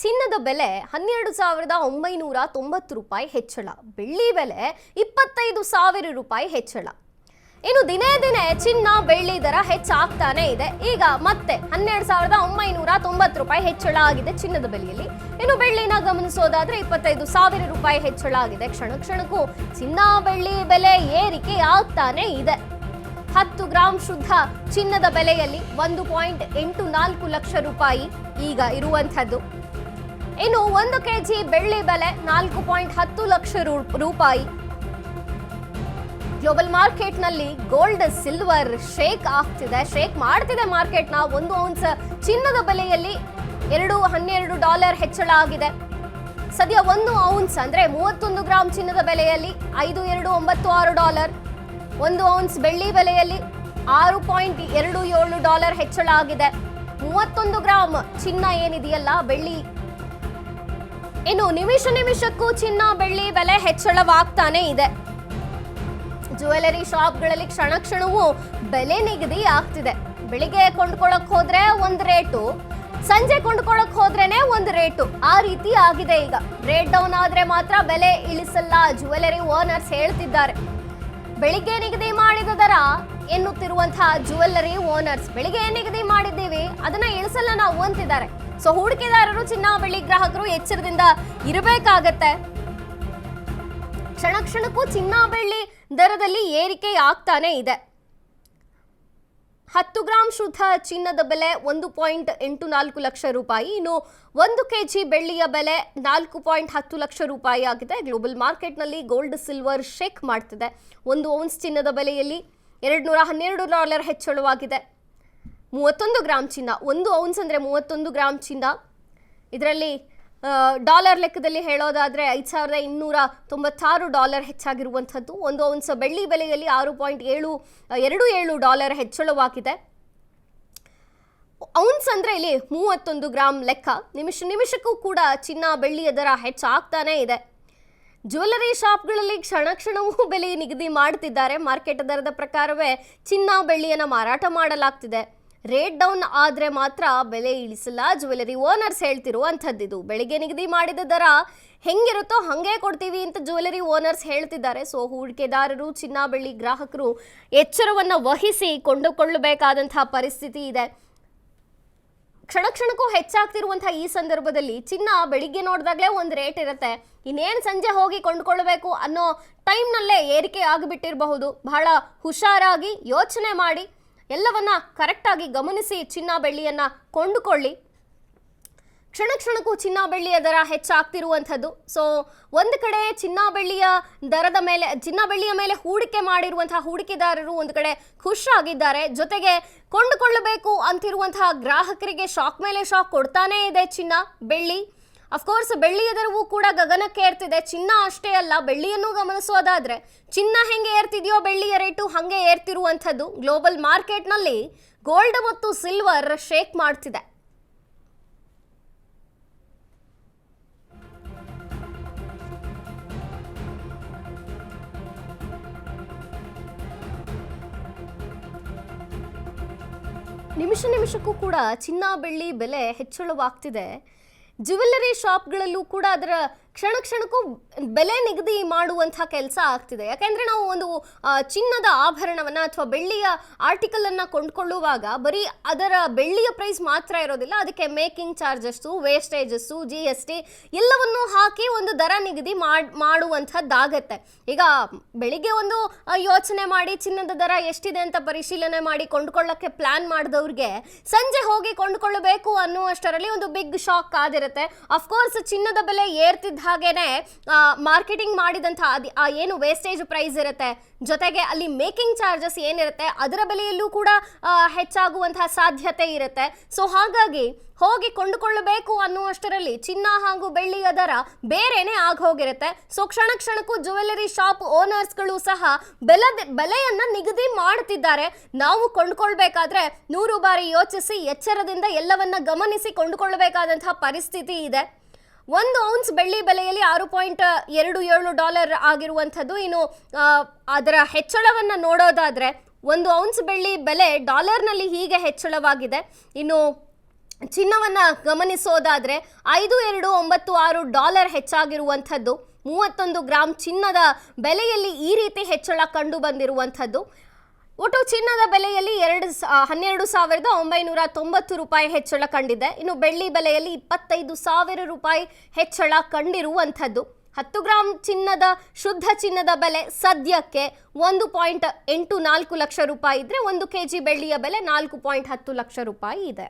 ಚಿನ್ನದ ಬೆಲೆ 12,990 ರೂಪಾಯಿ ಹೆಚ್ಚಳ, ಬೆಳ್ಳಿ ಬೆಲೆ 25,000 ರೂಪಾಯಿ ಹೆಚ್ಚಳ. ಇನ್ನು ದಿನೇ ದಿನೇ ಚಿನ್ನ ಬೆಳ್ಳಿ ದರ ಹೆಚ್ಚಾಗ್ತಾನೆ ಇದೆ. ಈಗ ಮತ್ತೆ 12,990 ರೂಪಾಯಿ ಹೆಚ್ಚಳ ಆಗಿದೆ ಚಿನ್ನದ ಬೆಲೆಯಲ್ಲಿ. ಇನ್ನು ಬೆಳ್ಳಿನ ಗಮನಿಸೋದಾದ್ರೆ 25,000 ರೂಪಾಯಿ ಹೆಚ್ಚಳ ಆಗಿದೆ. ಕ್ಷಣಕ್ಕೂ ಚಿನ್ನ ಬೆಳ್ಳಿ ಬೆಲೆ ಏರಿಕೆ ಆಗ್ತಾನೆ ಇದೆ. 10 ಗ್ರಾಂ ಶುದ್ಧ ಚಿನ್ನದ ಬೆಲೆಯಲ್ಲಿ 1.84 ಲಕ್ಷ ರೂಪಾಯಿ ಈಗ ಇರುವಂತದ್ದು. ಇನ್ನು 1 ಕೆಜಿ ಬೆಳ್ಳಿ ಬೆಲೆ 4.10 ಲಕ್ಷ ರೂಪಾಯಿ. ಗ್ಲೋಬಲ್ ಮಾರ್ಕೆಟ್ ನಲ್ಲಿ ಗೋಲ್ಡ್ ಸಿಲ್ವರ್ ಶೇಕ್ ಮಾಡ್ತಿದೆ ಮಾರ್ಕೆಟ್ ನ. 1 ಔನ್ಸ್ ಚಿನ್ನದ ಬೆಲೆಯಲ್ಲಿ $12 ಹೆಚ್ಚಳ ಆಗಿದೆ. ಸದ್ಯ 1 ಔನ್ಸ್ ಅಂದ್ರೆ 31 ಗ್ರಾಂ ಚಿನ್ನದ ಬೆಲೆಯಲ್ಲಿ $5296. 1 ಔನ್ಸ್ ಬೆಳ್ಳಿ ಬೆಲೆಯಲ್ಲಿ $6.27 ಹೆಚ್ಚಳ ಆಗಿದೆ. 31 ಗ್ರಾಂ ಚಿನ್ನ ಏನಿದೆಯಲ್ಲ ಬೆಳ್ಳಿ, ಇನ್ನು ನಿಮಿಷಕ್ಕೂ ಚಿನ್ನ ಬೆಳ್ಳಿ ಬೆಲೆ ಹೆಚ್ಚಳವಾಗ್ತಾನೆ ಇದೆ. ಜ್ಯುವೆಲರಿ ಶಾಪ್ಗಳಲ್ಲಿ ಕ್ಷಣವೂ ಬೆಲೆ ನಿಗದಿ ಆಗ್ತಿದೆ. ಬೆಳಿಗ್ಗೆ ಕೊಂಡ್ಕೊಳಕ್ ಹೋದ್ರೆ ಒಂದು ರೇಟು, ಸಂಜೆ ಕೊಂಡ್ಕೊಳಕ್ ಹೋದ್ರೇನೆ ಒಂದು ರೇಟು, ಆ ರೀತಿ ಆಗಿದೆ. ಈಗ ರೇಟ್ ಡೌನ್ ಆದ್ರೆ ಮಾತ್ರ ಬೆಲೆ ಇಳಿಸಲ್ಲ, ಜ್ಯುವೆಲರಿ ಓನರ್ಸ್ ಹೇಳ್ತಿದ್ದಾರೆ. ಬೆಳಿಗ್ಗೆ ನಿಗದಿ ಮಾಡಿದ ದರ ಎನ್ನುತ್ತಿರುವಂತಹ ಜ್ಯುವೆಲ್ಲರಿ ಓನರ್ಸ್, ಬೆಳಿಗ್ಗೆ ಏನ್ ನಿಗದಿ ಮಾಡಿದ್ದೀವಿ ಅದನ್ನ ಇಳಿಸಲ್ಲ ನಾವು ಅಂತಿದ್ದಾರೆ. ಸೊ ಹೂಡಿಕೆದಾರರು, ಚಿನ್ನ ಬೆಳ್ಳಿ ಗ್ರಾಹಕರು ಎಚ್ಚರದಿಂದ ಇರಬೇಕಾಗತ್ತೆ. ಕ್ಷಣಕ್ಕೂ ಚಿನ್ನ ಬೆಳ್ಳಿ ದರದಲ್ಲಿ ಏರಿಕೆ ಆಗ್ತಾನೆ ಇದೆ. 10 ಗ್ರಾಂ ಶುದ್ಧ ಚಿನ್ನದ ಬೆಲೆ 1.84 ಲಕ್ಷ ರೂಪಾಯಿ. ಇನ್ನು 1 ಕೆಜಿ ಬೆಳ್ಳಿಯ ಬೆಲೆ 4.10 ಲಕ್ಷ ರೂಪಾಯಿ ಆಗಿದೆ. ಗ್ಲೋಬಲ್ ಮಾರ್ಕೆಟ್ನಲ್ಲಿ ಗೋಲ್ಡ್ ಸಿಲ್ವರ್ ಶೇಕ್ ಮಾಡ್ತಿದೆ. 1 ಔನ್ಸ್ ಚಿನ್ನದ ಬೆಲೆಯಲ್ಲಿ $212 ಹೆಚ್ಚಳವಾಗಿದೆ. 31 ಗ್ರಾಂ ಚಿನ್ನ, 1 ಔನ್ಸ್ ಅಂದರೆ 31 ಗ್ರಾಂ ಚಿನ್ನ, ಇದರಲ್ಲಿ ಡಾಲರ್ ಲೆಕ್ಕದಲ್ಲಿ ಹೇಳೋದಾದರೆ $5,296 ಹೆಚ್ಚಾಗಿರುವಂಥದ್ದು. 1 ಔನ್ಸ್ ಬೆಳ್ಳಿ ಬೆಲೆಯಲ್ಲಿ $6.27 ಹೆಚ್ಚಳವಾಗಿದೆ. ಔನ್ಸ್ ಅಂದರೆ ಇಲ್ಲಿ 31 ಗ್ರಾಂ ಲೆಕ್ಕ. ನಿಮಿಷಕ್ಕೂ ಕೂಡ ಚಿನ್ನ ಬೆಳ್ಳಿಯ ದರ ಹೆಚ್ಚಾಗ್ತಾನೆ ಇದೆ. ಜ್ಯುವೆಲರಿ ಶಾಪ್ಗಳಲ್ಲಿ ಕ್ಷಣವೂ ಬೆಲೆ ನಿಗದಿ ಮಾಡ್ತಿದ್ದಾರೆ. ಮಾರ್ಕೆಟ್ ದರದ ಪ್ರಕಾರವೇ ಚಿನ್ನ ಬೆಳ್ಳಿಯನ್ನು ಮಾರಾಟ ಮಾಡಲಾಗ್ತಿದೆ. ರೇಟ್ ಡೌನ್ ಆದರೆ ಮಾತ್ರ ಬೆಲೆ ಇಳಿಸಲ್ಲ, ಜ್ಯುವೆಲರಿ ಓನರ್ಸ್ ಹೇಳ್ತಿರುವಂಥದ್ದು. ಬೆಳಿಗ್ಗೆ ನಿಗದಿ ಮಾಡಿದ ದರ ಹೆಂಗಿರುತ್ತೋ ಹಾಗೆ ಕೊಡ್ತೀವಿ ಅಂತ ಜ್ಯುವೆಲರಿ ಓನರ್ಸ್ ಹೇಳ್ತಿದ್ದಾರೆ. ಸೊ ಹೂಡಿಕೆದಾರರು, ಚಿನ್ನ ಬೆಳ್ಳಿ ಗ್ರಾಹಕರು ಎಚ್ಚರವನ್ನು ವಹಿಸಿ ಕೊಂಡುಕೊಳ್ಳಬೇಕಾದಂತಹ ಪರಿಸ್ಥಿತಿ ಇದೆ. ಕ್ಷಣಕ್ಕೂ ಹೆಚ್ಚಾಗ್ತಿರುವಂತಹ ಈ ಸಂದರ್ಭದಲ್ಲಿ ಚಿನ್ನ ಬೆಳಿಗ್ಗೆ ನೋಡಿದಾಗಲೇ ಒಂದು ರೇಟ್ ಇರುತ್ತೆ, ಇನ್ನೇನು ಸಂಜೆ ಹೋಗಿ ಕೊಂಡುಕೊಳ್ಬೇಕು ಅನ್ನೋ ಟೈಮ್ನಲ್ಲೇ ಏರಿಕೆ ಆಗಿಬಿಟ್ಟಿರಬಹುದು. ಬಹಳ ಹುಷಾರಾಗಿ ಯೋಚನೆ ಮಾಡಿ ಎಲ್ಲವನ್ನ ಕರೆಕ್ಟಾಗಿ ಗಮನಿಸಿ ಚಿನ್ನ ಬೆಳ್ಳಿಯನ್ನ ಕೊಂಡುಕೊಳ್ಳಿ. ಕ್ಷಣಕ್ಕೂ ಚಿನ್ನ ಬೆಳ್ಳಿಯ ದರ ಹೆಚ್ಚಾಗ್ತಿರುವಂಥದ್ದು. ಸೊ ಒಂದು ಕಡೆ ಚಿನ್ನ ಬೆಳ್ಳಿಯ ಮೇಲೆ ಹೂಡಿಕೆ ಮಾಡಿರುವಂತಹ ಹೂಡಿಕೆದಾರರು ಒಂದು ಕಡೆ ಖುಷಿಯಾಗಿದ್ದಾರೆ. ಜೊತೆಗೆ ಕೊಂಡುಕೊಳ್ಳಬೇಕು ಅಂತಿರುವಂತಹ ಗ್ರಾಹಕರಿಗೆ ಶಾಕ್ ಮೇಲೆ ಶಾಕ್ ಕೊಡ್ತಾನೇ ಇದೆ ಚಿನ್ನ ಬೆಳ್ಳಿ. ಅಫ್ಕೋರ್ಸ್ ಬೆಳ್ಳಿಯ ದರವೂ ಕೂಡ ಗಗನಕ್ಕೆ ಏರ್ತಿದೆ. ಚಿನ್ನ ಅಷ್ಟೇ ಅಲ್ಲ, ಬೆಳ್ಳಿಯನ್ನು ಗಮನಿಸೋದಾದ್ರೆ ಚಿನ್ನ ಹೆಂಗೆ ಏರ್ತಿದೆಯೋ ಬೆಳ್ಳಿಯ ರೇಟು ಹಾಗೆ ಏರ್ತಿರುವಂಥದ್ದು. ಗ್ಲೋಬಲ್ ಮಾರ್ಕೆಟ್ನಲ್ಲಿ ಗೋಲ್ಡ್ ಮತ್ತು ಸಿಲ್ವರ್ ಶೇಕ್ ಮಾಡ್ತಿದೆ. ನಿಮಿಷಕ್ಕೂ ಕೂಡ ಚಿನ್ನ ಬೆಳ್ಳಿ ಬೆಲೆ ಹೆಚ್ಚಳವಾಗ್ತಿದೆ. ಜ್ಯುವೆಲ್ಲರಿ ಶಾಪ್ಗಳಲ್ಲೂ ಕೂಡ ಅದರ ಕ್ಷಣಕ್ಕೂ ಬೆಲೆ ನಿಗದಿ ಮಾಡುವಂಥ ಕೆಲಸ ಆಗ್ತಿದೆ. ಯಾಕೆಂದರೆ ನಾವು ಒಂದು ಚಿನ್ನದ ಆಭರಣವನ್ನು ಅಥವಾ ಬೆಳ್ಳಿಯ ಆರ್ಟಿಕಲನ್ನು ಕೊಂಡ್ಕೊಳ್ಳುವಾಗ ಬರೀ ಅದರ ಬೆಳ್ಳಿಯ ಪ್ರೈಸ್ ಮಾತ್ರ ಇರೋದಿಲ್ಲ, ಅದಕ್ಕೆ ಮೇಕಿಂಗ್ ಚಾರ್ಜಸ್ಸು, ವೇಸ್ಟೇಜಸ್ಸು, GST ಎಲ್ಲವನ್ನೂ ಹಾಕಿ ಒಂದು ದರ ನಿಗದಿ ಮಾಡುವಂಥದ್ದಾಗತ್ತೆ. ಈಗ ಬೆಳಿಗ್ಗೆ ಒಂದು ಯೋಚನೆ ಮಾಡಿ ಚಿನ್ನದ ದರ ಎಷ್ಟಿದೆ ಅಂತ ಪರಿಶೀಲನೆ ಮಾಡಿ ಕೊಂಡ್ಕೊಳ್ಳೋಕ್ಕೆ ಪ್ಲ್ಯಾನ್ ಮಾಡಿದವ್ರಿಗೆ ಸಂಜೆ ಹೋಗಿ ಕೊಂಡ್ಕೊಳ್ಬೇಕು ಅನ್ನುವಷ್ಟರಲ್ಲಿ ಒಂದು ಬಿಗ್ ಶಾಕ್ ಆದಿರುತ್ತೆ. ಅಫ್ಕೋರ್ಸ್ ಚಿನ್ನದ ಬೆಲೆ ಏರ್ತಿದ್ದ ಹಾಗೇನೆ ಮಾರ್ಕೆಟಿಂಗ್ ಮಾಡಿದಂತಹ ಏನು ವೇಸ್ಟೇಜ್ ಪ್ರೈಸ್ ಇರುತ್ತೆ, ಜೊತೆಗೆ ಅಲ್ಲಿ ಮೇಕಿಂಗ್ ಚಾರ್ಜಸ್ ಏನಿರುತ್ತೆ ಅದರ ಬೆಲೆಯಲ್ಲೂ ಕೂಡ ಹೆಚ್ಚಾಗುವಂತಹ ಸಾಧ್ಯತೆ ಇರುತ್ತೆ. ಸೊ ಹಾಗಾಗಿ ಹೋಗಿ ಕೊಂಡುಕೊಳ್ಳಬೇಕು ಅನ್ನುವಷ್ಟರಲ್ಲಿ ಚಿನ್ನ ಹಾಗೂ ಬೆಳ್ಳಿಯ ದರ ಬೇರೆನೆ ಹೋಗಿರುತ್ತೆ. ಸೊ ಕ್ಷಣಕ್ಕೂ ಜ್ಯುವೆಲರಿ ಶಾಪ್ ಓನರ್ಸ್ಗಳು ಸಹ ಬೆಲೆಯನ್ನ ನಿಗದಿ ಮಾಡ್ತಿದ್ದಾರೆ. ನಾವು ಕೊಂಡುಕೊಳ್ಬೇಕಾದ್ರೆ 100 ಬಾರಿ ಯೋಚಿಸಿ ಎಚ್ಚರದಿಂದ ಎಲ್ಲವನ್ನ ಗಮನಿಸಿ ಕೊಂಡುಕೊಳ್ಳಬೇಕಾದಂತಹ ಪರಿಸ್ಥಿತಿ ಇದೆ. 1 ಔನ್ಸ್ ಬೆಳ್ಳಿ ಬೆಲೆಯಲ್ಲಿ $6.27 ಆಗಿರುವಂಥದ್ದು. ಇನ್ನು ಅದರ ಹೆಚ್ಚಳವನ್ನು ನೋಡೋದಾದರೆ 1 ಔನ್ಸ್ ಬೆಳ್ಳಿ ಬೆಲೆ ಡಾಲರ್ನಲ್ಲಿ ಹೀಗೆ ಹೆಚ್ಚಳವಾಗಿದೆ. ಇನ್ನು ಚಿನ್ನವನ್ನ ಗಮನಿಸೋದಾದ್ರೆ $5,296 ಹೆಚ್ಚಾಗಿರುವಂಥದ್ದು. 31 ಗ್ರಾಂ ಚಿನ್ನದ ಬೆಲೆಯಲ್ಲಿ ಈ ರೀತಿ ಹೆಚ್ಚಳ ಕಂಡು ಬಂದಿರುವಂಥದ್ದು. ಒಟ್ಟು ಚಿನ್ನದ ಬೆಲೆಯಲ್ಲಿ 12,990 ರೂಪಾಯಿ ಹೆಚ್ಚಳ ಕಂಡಿದೆ. ಇನ್ನು ಬೆಳ್ಳಿ ಬೆಲೆಯಲ್ಲಿ 25,000 ರೂಪಾಯಿ ಹೆಚ್ಚಳ ಕಂಡಿರುವಂಥದ್ದು. 10 ಗ್ರಾಂ ಚಿನ್ನದ ಶುದ್ಧ ಚಿನ್ನದ ಬೆಲೆ ಸದ್ಯಕ್ಕೆ 1.84 ಲಕ್ಷ ರೂಪಾಯಿ ಇದ್ರೆ 1 ಕೆಜಿ ಬೆಳ್ಳಿಯ ಬೆಲೆ 4.10 ಲಕ್ಷ ರೂಪಾಯಿ ಇದೆ.